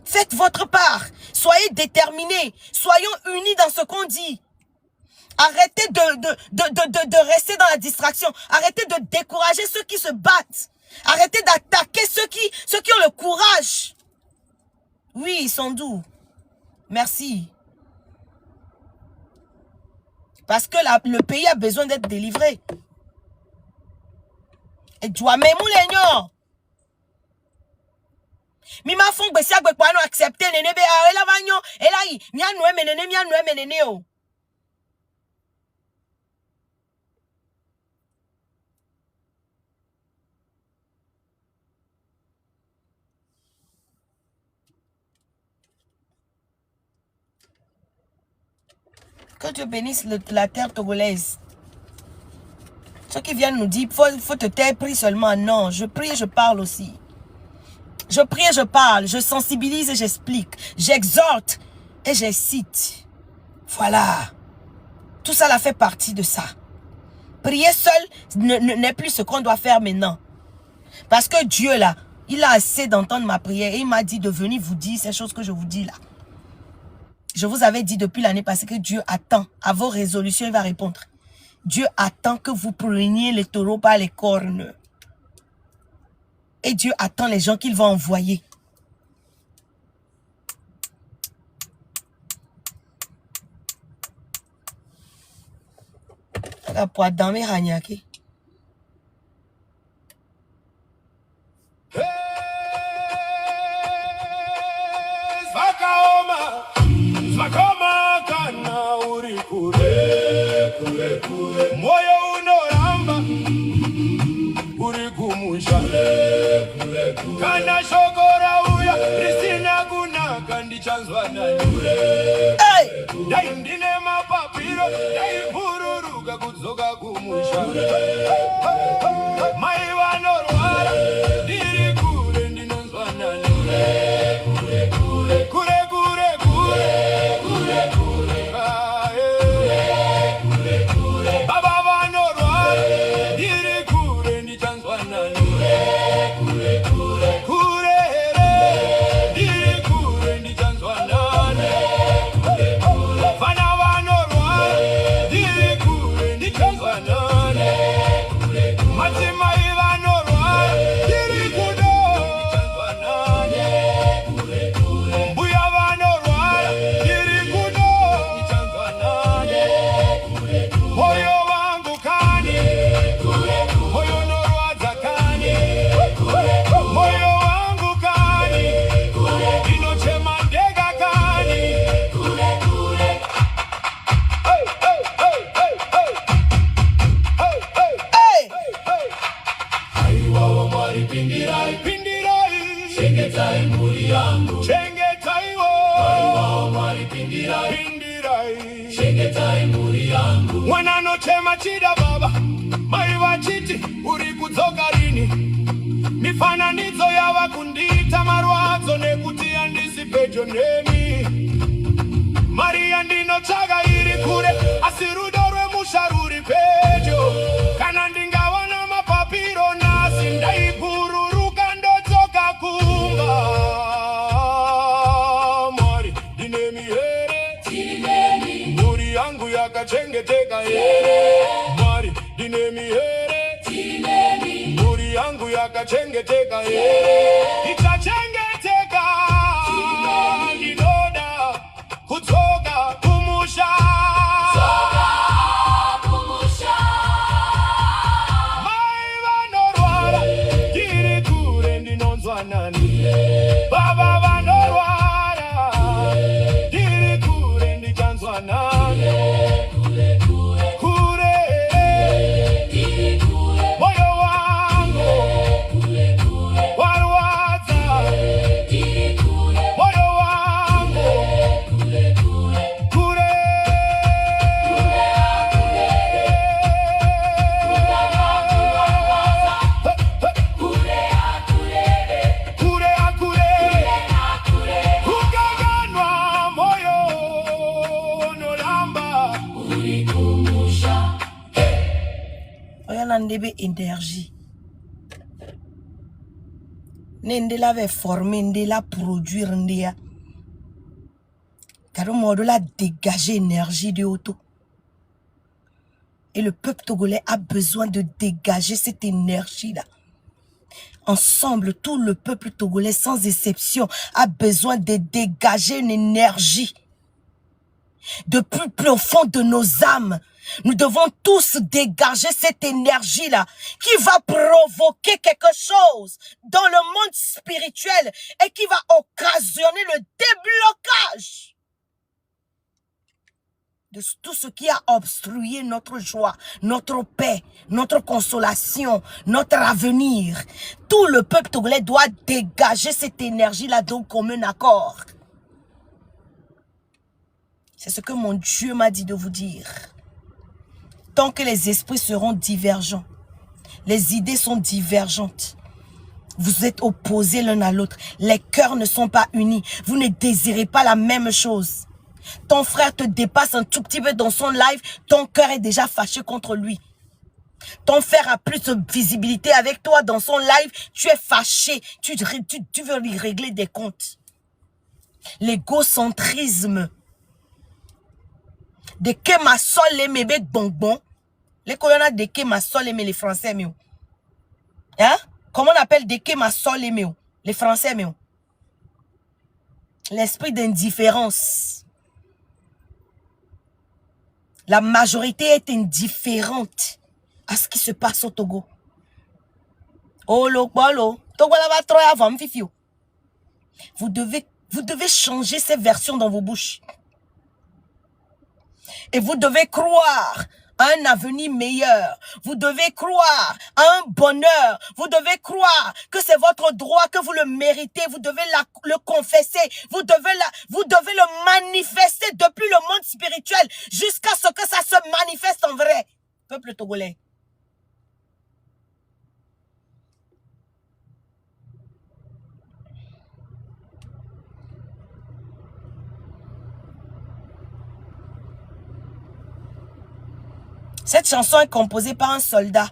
Faites votre part. Soyez déterminés. Soyons unis dans ce qu'on dit. Arrêtez de rester dans la distraction. Arrêtez de décourager ceux qui se battent. Arrêtez d'attaquer ceux qui ont le courage. Oui, ils sont doux. Merci. Parce que le pays a besoin d'être délivré. Et tu as même l'aignant. Mi ma fong besi agbe kwa no accepter nene be a ela vanyo ela yi mi anu menene o. Que Dieu bénisse la terre togolaise. Ceux qui viennent nous dire faut te taire, prie seulement. Non, je prie et je parle aussi. Je prie et je parle, je sensibilise et j'explique, j'exhorte et j'incite. Voilà. Tout ça là fait partie de ça. Prier seul n'est plus ce qu'on doit faire maintenant. Parce que Dieu là, il a assez d'entendre ma prière et il m'a dit de venir vous dire ces choses que je vous dis là. Je vous avais dit depuis l'année passée que Dieu attend à vos résolutions, il va répondre. Dieu attend que vous preniez les taureaux par les cornes. Et Dieu attend les gens qu'il va envoyer. Kana shokora uya Kristina kuna kandi chanzwa na yure. Dai ndine mapapiro dai bururuka kudzoka kumusha. Mai vanorwara ndiri kure ndinonzwa na yure. Kure kure kure kure kure kure kure baba vanorwara ndiri kure ndichanzwa na yure. Chida baba mai vachiti uri kudzoka rini mifananidzo yava kundita marwadzo nekuti handisi pedyo nemi mari yandinotsvaga iri kure asi rudo rwemusha ruri pedyo kana ndingawana mapapiro nhasi ndaibhururuka ndodzoka kumba mari ndinemi here mhuri yangu yakachengeteka here dinemi here mhuri yangu yakachengeteka here itachengeteka ndinoda kudzoka kumusha mai vanorwara ndiri kure ndinonzwa nani baba vanorwara ndiri kure ndichanzwa nani énergie. Nendela va former, ndela produire, ndea. Car le la dégager énergie de auto. Et le peuple togolais a besoin de dégager cette énergie-là. Ensemble, tout le peuple togolais, sans exception, a besoin de dégager une énergie. De plus profond de nos âmes. Nous devons tous dégager cette énergie-là qui va provoquer quelque chose dans le monde spirituel et qui va occasionner le déblocage de tout ce qui a obstrué notre joie, notre paix, notre consolation, notre avenir. Tout le peuple togolais doit dégager cette énergie-là d'un commun accord. C'est ce que mon Dieu m'a dit de vous dire. Tant que les esprits seront divergents, les idées sont divergentes, vous êtes opposés l'un à l'autre, les cœurs ne sont pas unis, vous ne désirez pas la même chose. Ton frère te dépasse un tout petit peu dans son live, ton cœur est déjà fâché contre lui. Ton frère a plus de visibilité avec toi dans son live, tu es fâché, tu veux lui régler des comptes. L'égocentrisme. De que ma sol aimé bec bonbon. Les colonnes de que ma sol aimé les Français mieux. Hein? Comment on appelle de que ma sol aimé les Français mieux? L'esprit d'indifférence. La majorité est indifférente à ce qui se passe au Togo. Oh lo bolo, Togo la va trop avant fifio. Vous devez changer ces versions dans vos bouches. Et vous devez croire à un avenir meilleur. Vous devez croire à un bonheur. Vous devez croire que c'est votre droit, que vous le méritez. Vous devez le confesser. Vous devez le manifester depuis le monde spirituel jusqu'à ce que ça se manifeste en vrai. Peuple togolais. Cette chanson est composée par un soldat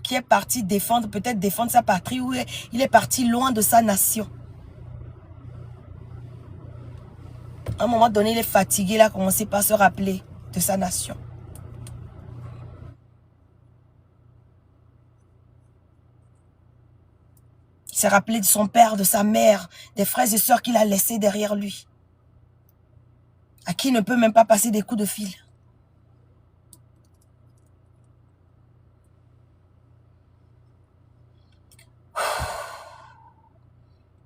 qui est parti défendre, peut-être défendre sa patrie, ou il est parti loin de sa nation. À un moment donné, il est fatigué, il a commencé par se rappeler de sa nation. Il s'est rappelé de son père, de sa mère, des frères et sœurs qu'il a laissés derrière lui, à qui il ne peut même pas passer des coups de fil.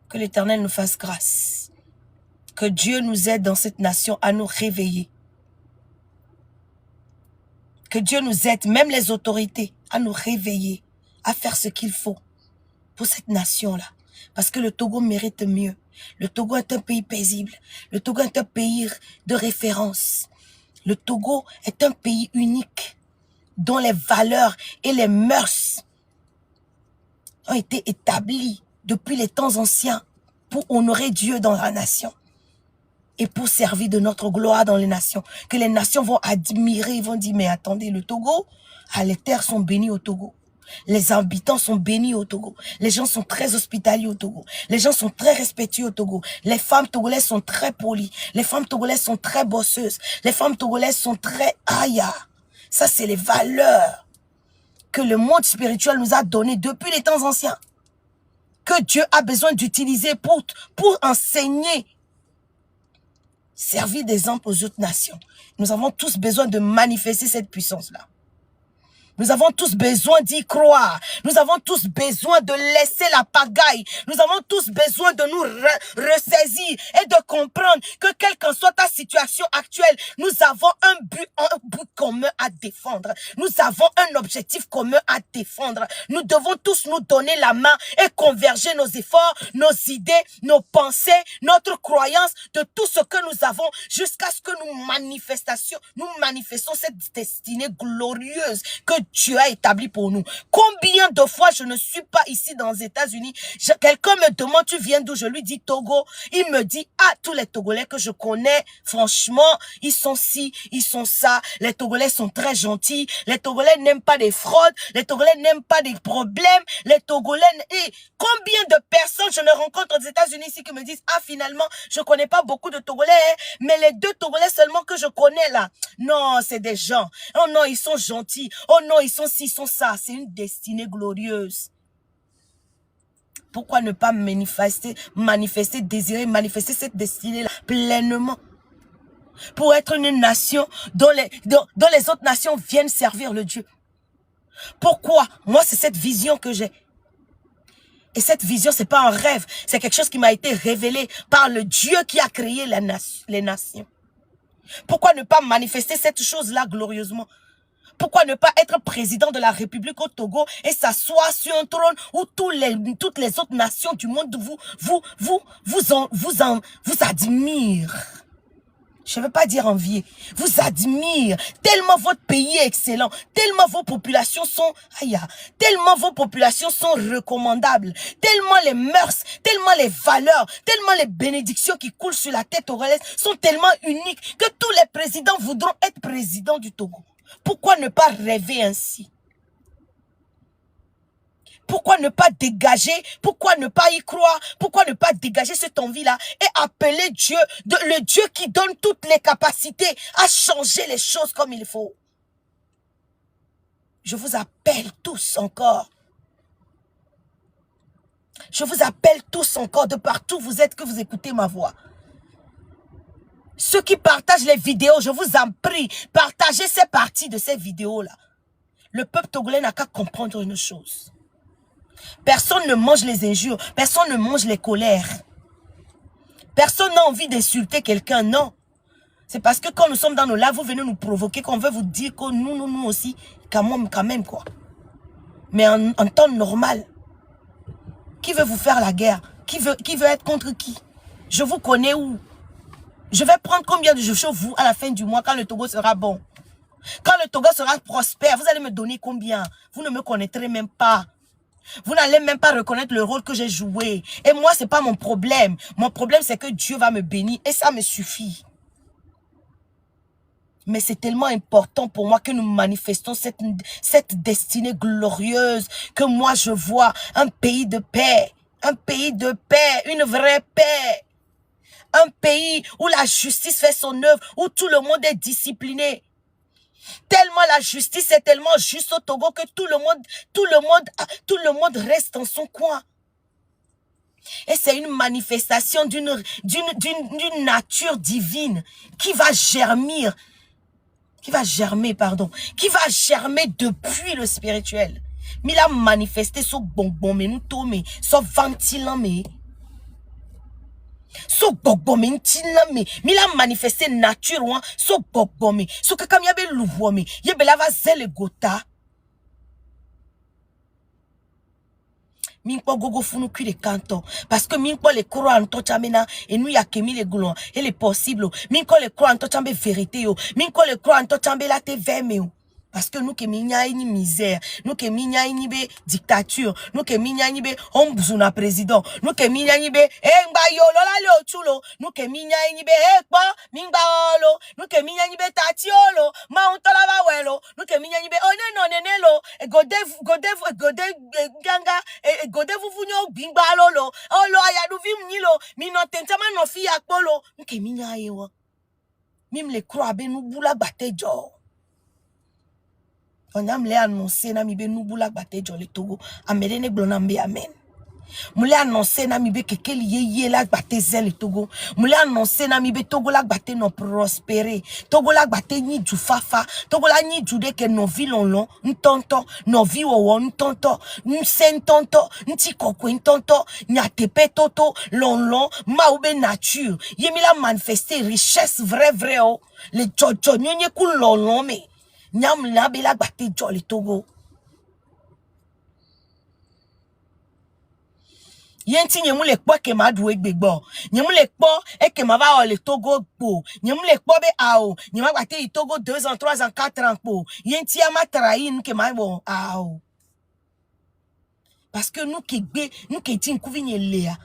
Que l'Éternel nous fasse grâce. Que Dieu nous aide dans cette nation à nous réveiller. Que Dieu nous aide, même les autorités, à nous réveiller, à faire ce qu'il faut pour cette nation-là. Parce que le Togo mérite mieux. Le Togo est un pays paisible. Le Togo est un pays de référence. Le Togo est un pays unique dont les valeurs et les mœurs ont été établies depuis les temps anciens pour honorer Dieu dans la nation et pour servir de notre gloire dans les nations. Que les nations vont admirer, ils vont dire, mais attendez, le Togo, les terres sont bénies au Togo. Les habitants sont bénis au Togo. Les gens sont très hospitaliers au Togo. Les gens sont très respectueux au Togo. Les femmes togolaises sont très polies. Les femmes togolaises sont très bosseuses. Les femmes togolaises sont très aïe. Ça, c'est les valeurs que le monde spirituel nous a données depuis les temps anciens. Que Dieu a besoin d'utiliser pour enseigner, servir d'exemple aux autres nations. Nous avons tous besoin de manifester cette puissance-là. Nous avons tous besoin d'y croire. Nous avons tous besoin de laisser la pagaille. Nous avons tous besoin de nous ressaisir et de comprendre que quelle qu'en soit ta situation actuelle, nous avons un but commun à défendre. Nous avons un objectif commun à défendre. Nous devons tous nous donner la main et converger nos efforts, nos idées, nos pensées, notre croyance de tout ce que nous avons jusqu'à ce que nous manifestons cette destinée glorieuse que Dieu a établi pour nous. Combien de fois je ne suis pas ici dans les États-Unis, quelqu'un me demande, tu viens d'où? Je lui dis Togo. Il me dit, ah, tous les Togolais que je connais, franchement, ils sont ci, ils sont ça. Les Togolais sont très gentils. Les Togolais n'aiment pas des fraudes. Les Togolais n'aiment pas des problèmes. Les Togolais... Et combien de personnes je me rencontre aux États-Unis ici qui me disent, ah, finalement, je connais pas beaucoup de Togolais, hein, mais les 2 Togolais seulement que je connais là, non, c'est des gens. Oh non, ils sont gentils. Oh non, ils sont ci, ils sont ça. C'est une destinée glorieuse. Pourquoi ne pas manifester, désirer, manifester cette destinée-là pleinement? Pour être une nation dont les autres nations viennent servir le Dieu. Pourquoi? Moi, c'est cette vision que j'ai. Et cette vision, c'est pas un rêve. C'est quelque chose qui m'a été révélé par le Dieu qui a créé les nations. Pourquoi ne pas manifester cette chose-là glorieusement? Pourquoi ne pas être président de la République au Togo et s'asseoir sur un trône où toutes les autres nations du monde vous admirent? Je ne veux pas dire envier, vous admirent, tellement votre pays est excellent, tellement vos populations sont, tellement vos populations sont recommandables, tellement les mœurs, tellement les valeurs, tellement les bénédictions qui coulent sur la tête togolaise sont tellement uniques que tous les présidents voudront être présidents du Togo. Pourquoi ne pas rêver ainsi? Pourquoi ne pas dégager? Pourquoi ne pas y croire? Pourquoi ne pas dégager cette envie-là et appeler Dieu, le Dieu qui donne toutes les capacités à changer les choses comme il faut? Je vous appelle tous encore. Je vous appelle tous encore de partout où vous êtes, que vous écoutez ma voix. Ceux qui partagent les vidéos, je vous en prie, partagez ces parties de ces vidéos-là. Le peuple togolais n'a qu'à comprendre une chose. Personne ne mange les injures. Personne ne mange les colères. Personne n'a envie d'insulter quelqu'un, non. C'est parce que quand nous sommes dans nos lives, vous venez nous provoquer, qu'on veut vous dire que nous aussi, quand même, quoi. Mais en temps normal, qui veut vous faire la guerre? Qui veut être contre qui? Je vous connais où? Je vais prendre combien de jours vous à la fin du mois quand le Togo sera bon? Quand le Togo sera prospère, vous allez me donner combien? Vous ne me connaîtrez même pas. Vous n'allez même pas reconnaître le rôle que j'ai joué. Et moi, ce n'est pas mon problème. Mon problème, c'est que Dieu va me bénir. Et ça me suffit. Mais c'est tellement important pour moi que nous manifestons cette destinée glorieuse. Que moi, je vois un pays de paix. Un pays de paix. Une vraie paix. Un pays où la justice fait son œuvre. Où tout le monde est discipliné. Tellement la justice est tellement juste au Togo que tout le monde reste dans son coin. Et c'est une manifestation d'une nature divine qui va germer depuis le spirituel. Mais il a manifesté ce bonbon, mais nous tombe, ce ventilant, mais so bobome ntilame mila manifester nature wan so bobome so kakam yabe luwome yebe lava zele gota minko gogo funu kule kanto parce que minko le croix en tochamena et nous ya kemi le goulon et les possible minko le croix en tochambe vérité yo minko le croix en tochambe la te veme. Parce que nous que minya ni misère, nous que minya ni be dictature, nous que minya ni be ombuzuna président, nous que minya ni be engba yolo la lo chulo, nous que minya ni be ekpo mingba olo, nous que minya ni be tatiolo, ma ontola va welo, nous que minya ni be onenelo, gode ganga, gode vuvunyo bingba lolo, olo aya du vim nilo, mino tentama no fi akpolo, nous que minya yewa. Mim le croix be nous boula batte jo. On a annoncé na mibe nubula bate jole Togo amedene glonambe amen. Moulé annoncé na mibe keke liye la bate zel Togo. Moulé annoncé na mibe Togo la bate no prospérer. Togo la bate ni du fafa. Togo la ni du de que no vi long ntonto no vi wo ntonto nsen tonto nti kokwe ntonto nyatepe toto long ma oube nature. Yemi la manifester richesse vrai oh. Le jojo nyonye ku long me. Nyam la bela bate jolly Togo. Yenti nyemu le kpo ke ma doué gbegbo. Nyemu le kpo et que ma va le Togo po. Nyemu le kpo be ao. Nyema bate i Togo 2 ans, 3 ans, 4 ans po. Yenti ama trahi nous que ma bon ao. Parce que nous qui dit kouvinye léa.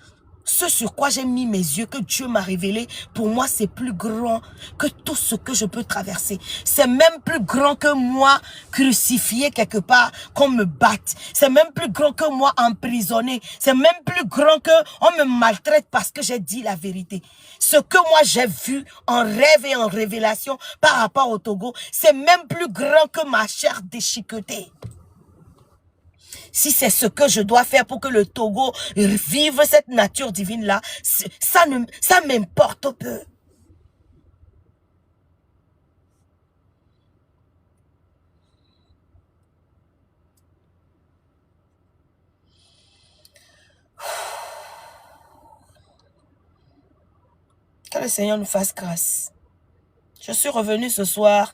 Ce sur quoi j'ai mis mes yeux, que Dieu m'a révélé, pour moi, c'est plus grand que tout ce que je peux traverser. C'est même plus grand que moi, crucifié quelque part, qu'on me batte. C'est même plus grand que moi, emprisonné. C'est même plus grand que on me maltraite parce que j'ai dit la vérité. Ce que moi, j'ai vu en rêve et en révélation par rapport au Togo, c'est même plus grand que ma chair déchiquetée. Si c'est ce que je dois faire pour que le Togo vive cette nature divine-là, ça m'importe peu. Que le Seigneur nous fasse grâce. Je suis revenu ce soir